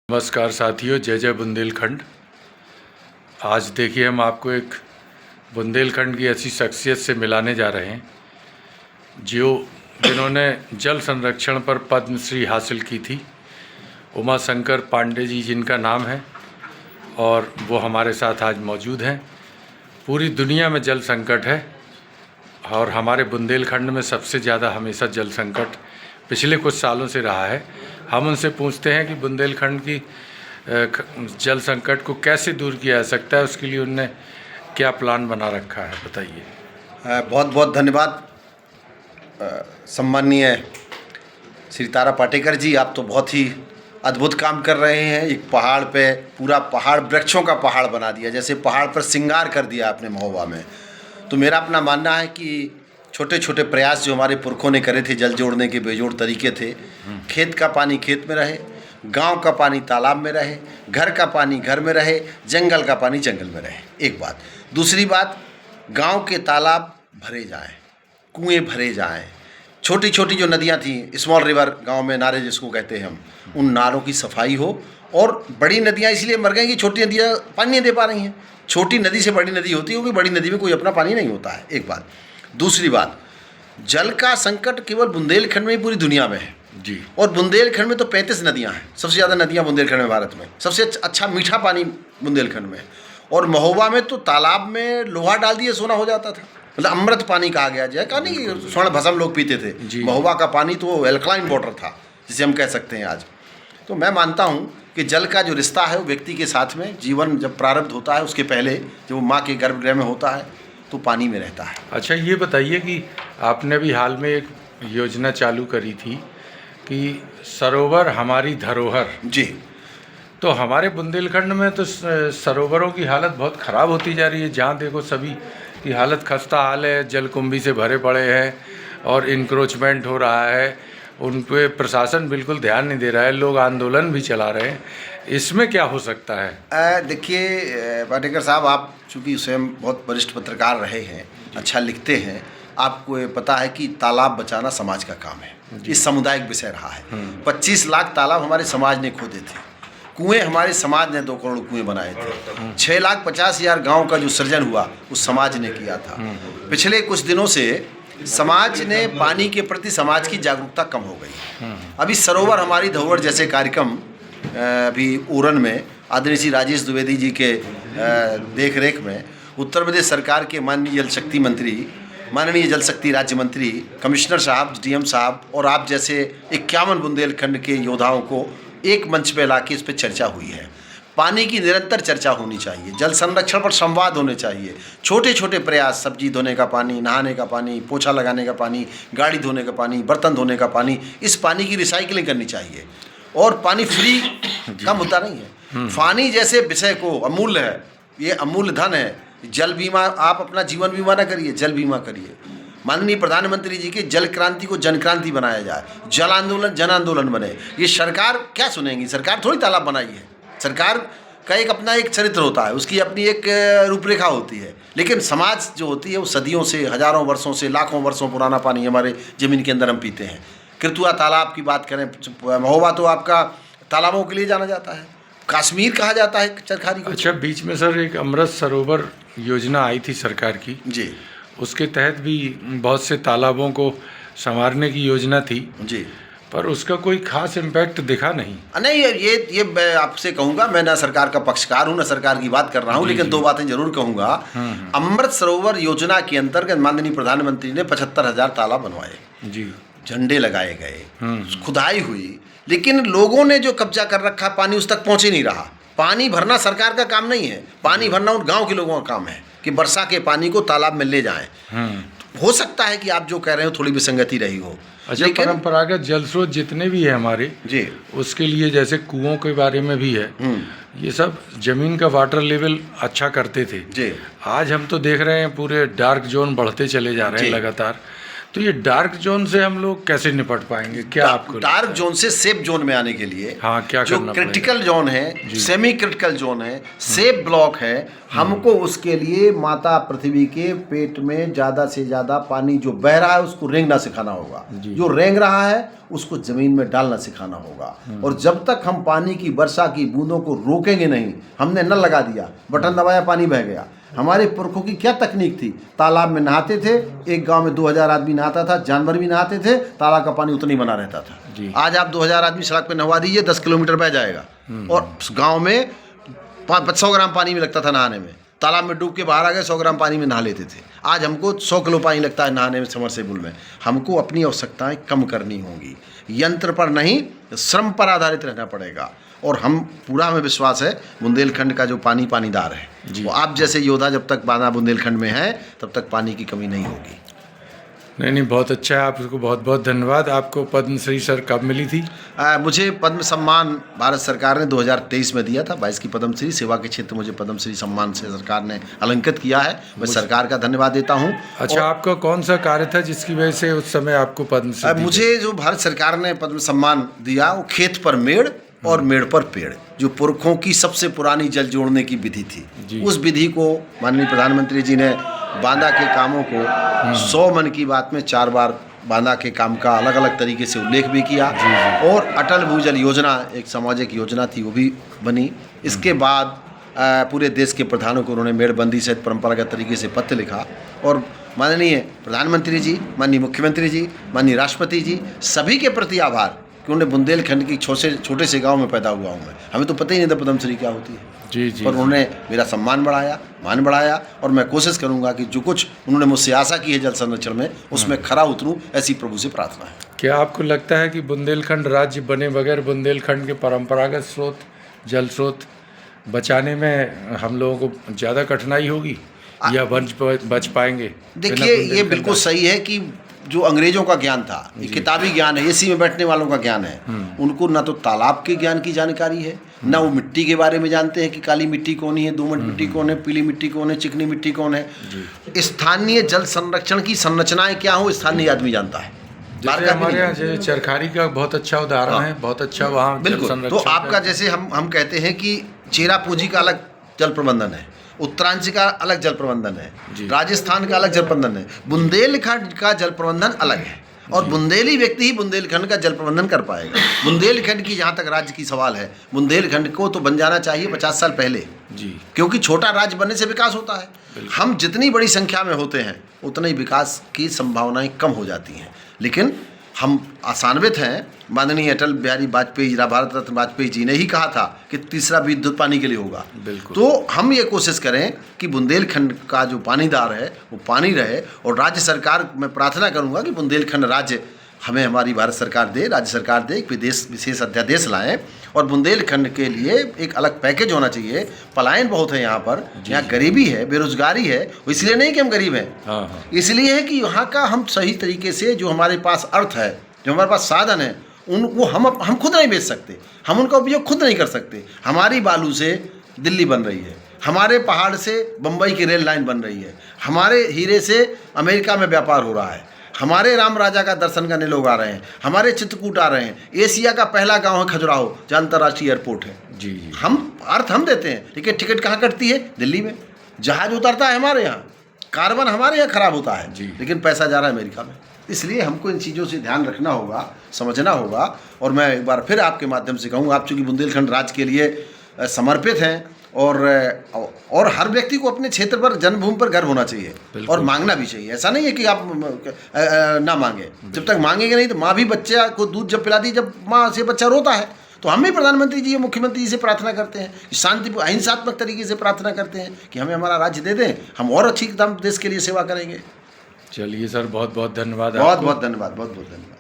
नमस्कार साथियों, जय जय बुंदेलखंड। आज देखिए हम आपको एक बुंदेलखंड की ऐसी शख्सियत से मिलाने जा रहे हैं जिन्होंने जल संरक्षण पर पद्मश्री हासिल की थी। उमा शंकर पांडे जी जिनका नाम है और वो हमारे साथ आज मौजूद हैं। पूरी दुनिया में जल संकट है और हमारे बुंदेलखंड में सबसे ज़्यादा हमेशा जल संकट पिछले कुछ सालों से रहा है। हम उनसे पूछते हैं कि बुंदेलखंड की जल संकट को कैसे दूर किया जा सकता है, उसके लिए उनने क्या प्लान बना रखा है, बताइए। बहुत बहुत धन्यवाद सम्माननीय श्री तारा पाटेकर जी। आप तो बहुत ही अद्भुत काम कर रहे हैं। एक पहाड़ पे पूरा पहाड़ वृक्षों का पहाड़ बना दिया, जैसे पहाड़ पर श्रृंगार कर दिया आपने महोबा में। तो मेरा अपना मानना है कि छोटे छोटे प्रयास जो हमारे पुरखों ने करे थे, जल जोड़ने के बेजोड़ तरीके थे। खेत का पानी खेत में रहे, गांव का पानी तालाब में रहे, घर का पानी घर में रहे, जंगल का पानी जंगल में रहे। एक बात। दूसरी बात, गांव के तालाब भरे जाएं, कुएं भरे जाएं। छोटी छोटी जो नदियां थी, स्मॉल रिवर गांव में नारे जिसको कहते हैं हम, उन नारों की सफाई हो। और बड़ी नदियां इसलिए मर गई कि छोटी नदियां पानी नहीं दे पा रही हैं। छोटी नदी से बड़ी नदी होती है क्योंकि बड़ी नदी में कोई अपना पानी नहीं होता है। एक बात। दूसरी बात, जल का संकट केवल बुंदेलखंड में ही पूरी दुनिया में है जी। और बुंदेलखंड में तो 35 नदियां हैं। सबसे ज़्यादा नदियां बुंदेलखंड में भारत में। सबसे अच्छा मीठा पानी बुंदेलखंड में। और महोबा में तो तालाब में लोहा डाल दिए सोना हो जाता था। मतलब अमृत पानी कहा गया जाए, कहा नहीं कि स्वर्ण भस्म लोग पीते थे। महोबा का पानी तो एल्कलाइन वाटर था, जिसे हम कह सकते हैं आज। तो मैं मानता हूँ कि जल का जो रिश्ता है वो व्यक्ति के साथ में, जीवन जब प्रारब्ध होता है उसके पहले जब वो माँ के गर्भगृह में होता है तो पानी में रहता है। अच्छा, ये बताइए कि आपने भी हाल में एक योजना चालू करी थी कि सरोवर हमारी धरोहर। जी। तो हमारे बुंदेलखंड में तो सरोवरों की हालत बहुत ख़राब होती जा रही है। जहाँ देखो सभी की हालत खस्ता हाल है, जलकुंभी से भरे पड़े हैं और इंक्रोचमेंट हो रहा है। उन पे प्रशासन बिल्कुल ध्यान नहीं दे रहा है, लोग आंदोलन भी चला रहे हैं। इसमें क्या हो सकता है? देखिए पाटेकर साहब, आप चूँकि स्वयं बहुत वरिष्ठ पत्रकार रहे हैं, अच्छा लिखते हैं, आपको ये पता है कि तालाब बचाना समाज का काम है। ये सामुदायिक विषय रहा है। 25 लाख तालाब हमारे समाज ने खोदे थे। कुएं हमारे समाज ने 2 करोड़ कुएं बनाए थे। 6,50,000 गांव का जो सृजन हुआ उस समाज ने किया था। पिछले कुछ दिनों से समाज ने पानी के प्रति समाज की जागरूकता कम हो गई। अभी सरोवर हमारी धरोहर जैसे कार्यक्रम अभी ऊरन में आदरणीय श्री राजेश द्विवेदी जी के देख रेख में उत्तर प्रदेश सरकार के माननीय जल शक्ति मंत्री, माननीय जल शक्ति राज्य मंत्री, कमिश्नर साहब, डीएम साहब और आप जैसे 51 बुंदेलखंड के योद्धाओं को एक मंच पे लाके इस पर चर्चा हुई है। पानी की निरंतर चर्चा होनी चाहिए, जल संरक्षण पर संवाद होने चाहिए। छोटे छोटे प्रयास, सब्जी धोने का पानी, नहाने का पानी, पोछा लगाने का पानी, गाड़ी धोने का पानी, बर्तन धोने का पानी, इस पानी की रिसाइकलिंग करनी चाहिए। और पानी फ्री का मुद्दा नहीं है। पानी जैसे विषय को अमूल्य है, ये अमूल्य धन है। जल बीमा, आप अपना जीवन बीमा ना करिए, जल बीमा करिए। माननीय प्रधानमंत्री जी के जल क्रांति को जन क्रांति बनाया जाए, जल आंदोलन जन आंदोलन बने। ये सरकार क्या सुनेगी? सरकार थोड़ी तालाब बनाई है। सरकार का एक अपना एक चरित्र होता है, उसकी अपनी एक रूपरेखा होती है। लेकिन समाज जो होती है वो सदियों से, हजारों वर्षों से, लाखों वर्षों पुराना पानी हमारे ज़मीन के अंदर हम पीते हैं। कृतुआ तालाब की बात करें, महोबा तो आपका तालाबों के लिए जाना जाता है, कश्मीर कहा जाता है चरखारी को। अच्छा, बीच में सर एक अमृत सरोवर योजना आई थी सरकार की जी, उसके तहत भी बहुत से तालाबों को संवारने की योजना थी जी, पर उसका कोई खास इम्पैक्ट दिखा नहीं। नहीं, ये मैं आपसे कहूँगा, मैं ना सरकार का पक्षकार हूँ ना सरकार की बात कर रहा हूँ, लेकिन 2 बातें जरूर कहूँगा। अमृत सरोवर योजना के अंतर्गत माननीय प्रधानमंत्री ने 75,000 तालाब बनवाए जी, झंडे लगाए गए, खुदाई हुई, लेकिन लोगों ने जो कब्जा कर रखा, पानी उस तक पहुँच ही नहीं रहा। पानी भरना सरकार का काम नहीं है, पानी भरना उन गाँव के लोगों का काम है कि वर्षा के पानी को तालाब में ले जाएं। हो सकता है कि आप जो कह रहे हो थोड़ी विसंगति रही हो। अच्छा, परंपरागत जल स्रोत जितने भी है हमारे जी, उसके लिए जैसे कुओं के बारे में भी है, ये सब जमीन का वाटर लेवल अच्छा करते थे जी। आज हम तो देख रहे हैं पूरे डार्क जोन बढ़ते चले जा रहे हैं लगातार। तो ये डार्क जोन से हम लोग कैसे निपट पाएंगे, क्या आपको डार्क जोन से सेफ जोन में आने के लिए हाँ, क्या जो करना क्रिटिकल जोन है, सेमी क्रिटिकल जोन है, सेफ ब्लॉक है, हमको उसके लिए माता पृथ्वी के पेट में ज़्यादा से ज़्यादा पानी जो बह रहा है उसको रेंगना सिखाना होगा, जो रेंग रहा है उसको ज़मीन में डालना सिखाना होगा। और जब तक हम पानी की वर्षा की बूंदों को रोकेंगे नहीं, हमने नल लगा दिया, बटन दबाया, पानी बह गया। हमारे पुरखों की क्या तकनीक थी, तालाब में नहाते थे, एक गांव में 2000 आदमी नहाता था, जानवर भी नहाते थे, तालाब का पानी उतना ही बना रहता था। आज आप 2000 आदमी सड़क पे नहवा दीजिए, 10 किलोमीटर बह जाएगा। और गांव में 100 ग्राम पानी में लगता था नहाने में, तालाब में डूब के बाहर आ गए, 100 ग्राम पानी में नहा लेते थे। आज हमको 100 किलो पानी लगता है नहाने में समरसेबुल में। हमको अपनी आवश्यकताएं कम करनी होंगी, यंत्र पर नहीं श्रम पर आधारित रहना पड़ेगा। और हम पूरा हमें विश्वास है बुंदेलखंड का जो पानीदार है, वो आप जैसे योद्धा जब तक बांदा बुंदेलखंड में है तब तक पानी की कमी नहीं होगी। नहीं, बहुत अच्छा है, आपको बहुत बहुत धन्यवाद। आपको पद्मश्री सर कब मिली थी? मुझे पद्म सम्मान भारत सरकार ने 2023 में दिया था, 22 की पद्मश्री सेवा के क्षेत्र मुझे पद्मश्री सम्मान से सरकार ने अलंकृत किया है। मैं सरकार का धन्यवाद देता हूँ। अच्छा, आपका कौन सा कार्य था जिसकी वजह से उस समय आपको पद्मश्री? मुझे जो भारत सरकार ने पद्म सम्मान दिया वो खेत पर मेड़ और मेड़ पर पेड़, जो पुरखों की सबसे पुरानी जल जोड़ने की विधि थी, उस विधि को माननीय प्रधानमंत्री जी ने बांदा के कामों को 100 मन की बात में 4 बार बांदा के काम का अलग अलग तरीके से उल्लेख भी किया। और अटल भूजल योजना एक सामाजिक योजना थी, वो भी बनी। इसके बाद पूरे देश के प्रधानों को उन्होंने मेड़बंदी सहित परंपरागत तरीके से पत्र लिखा। और माननीय प्रधानमंत्री जी, माननीय मुख्यमंत्री जी, माननीय राष्ट्रपति जी, सभी के प्रति आभार कि उन्होंने बुंदेलखंड की छोटे से गांव में पैदा हुआ हूँ मैं, हमें तो पता ही नहीं था पद्मश्री क्या होती है। पर उन्होंने मेरा सम्मान बढ़ाया, मान बढ़ाया। और मैं कोशिश करूंगा कि जो कुछ उन्होंने मुझसे आशा की है जल संरक्षण में, उसमें खरा उतरूं, ऐसी प्रभु से प्रार्थना है। क्या आपको लगता है कि बुंदेलखंड राज्य बने बगैर बुंदेलखंड के परंपरागत स्रोत, जल स्रोत बचाने में हम लोगों को ज़्यादा कठिनाई होगी या बच पाएंगे? देखिए, ये बिल्कुल सही है कि जो अंग्रेजों का ज्ञान था, ये किताबी ज्ञान है, एसी में बैठने वालों का ज्ञान है, उनको ना तो तालाब के ज्ञान की जानकारी है, ना वो मिट्टी के बारे में जानते हैं कि काली मिट्टी कौन है, दोमट मिट्टी कौन है, पीली मिट्टी कौन है, चिकनी मिट्टी कौन है। स्थानीय जल संरक्षण की संरचनाएं क्या हो, स्थानीय आदमी जानता है। हमारे यहाँ चरखारी का बहुत अच्छा उदाहरण है, बहुत अच्छा वहाँ बिल्कुल। तो आपका जैसे हम कहते हैं कि चेरापूंजी का अलग जल प्रबंधन है, उत्तरांचल का अलग जल प्रबंधन है, राजस्थान का अलग जल प्रबंधन है, बुंदेलखंड का जल प्रबंधन अलग है। और बुंदेली व्यक्ति ही बुंदेलखंड का जल प्रबंधन कर पाएगा। बुंदेलखंड की जहाँ तक राज्य की सवाल है, बुंदेलखंड को तो बन जाना चाहिए 50 साल पहले जी, क्योंकि छोटा राज्य बनने से विकास होता है। हम जितनी बड़ी संख्या में होते हैं उतनी विकास की संभावनाएं कम हो जाती हैं। लेकिन हम आशान्वित हैं, माननीय अटल बिहारी वाजपेयी, भारत रत्न वाजपेयी जी ने ही कहा था कि तीसरा विद्युत पानी के लिए होगा। तो हम ये कोशिश करें कि बुंदेलखंड का जो पानीदार है वो पानी रहे। और राज्य सरकार, मैं प्रार्थना करूंगा कि बुंदेलखंड राज्य हमें हमारी भारत सरकार दे, राज्य सरकार दे, एक विशेष अध्यादेश लाएं और बुंदेलखंड के लिए एक अलग पैकेज होना चाहिए। पलायन बहुत है यहाँ पर, यहाँ गरीबी है, बेरोजगारी है। इसलिए नहीं कि हम गरीब हैं, इसलिए है कि यहाँ का हम सही तरीके से जो हमारे पास अर्थ है, जो हमारे पास साधन है, उनको हम खुद नहीं बेच सकते, हम उनका उपयोग खुद नहीं कर सकते। हमारी बालू से दिल्ली बन रही है, हमारे पहाड़ से बम्बई की रेल लाइन बन रही है, हमारे हीरे से अमेरिका में व्यापार हो रहा है, हमारे राम राजा का दर्शन करने लोग आ रहे हैं, हमारे चित्रकूट आ रहे हैं। एशिया का पहला गांव है खजुराहो, जहाँ अंतर्राष्ट्रीय एयरपोर्ट है। जी। हम अर्थ हम देते हैं, लेकिन टिकट कहाँ कटती है? दिल्ली में। जहाज उतरता है हमारे यहाँ, कार्बन हमारे यहाँ खराब होता है, लेकिन पैसा जा रहा है अमेरिका में। इसलिए हमको इन चीज़ों से ध्यान रखना होगा, समझना होगा। और मैं एक बार फिर आपके माध्यम से कहूँगा, आप चूँकि बुंदेलखंड राज्य के लिए समर्पित हैं और हर व्यक्ति को अपने क्षेत्र पर, जन्मभूमि पर गर्व होना चाहिए और मांगना भी चाहिए। ऐसा नहीं है कि आप ना मांगे, जब तक मांगेंगे नहीं तो माँ भी बच्चे को दूध जब पिलाती, जब माँ से बच्चा रोता है, तो हम भी प्रधानमंत्री जी, मुख्यमंत्री जी से प्रार्थना करते हैं, शांति अहिंसात्मक तरीके से प्रार्थना करते हैं कि हमें हमारा राज्य दे दें, हम और अच्छी देश के लिए सेवा करेंगे। चलिए सर, बहुत बहुत धन्यवाद। बहुत बहुत धन्यवाद, बहुत बहुत धन्यवाद।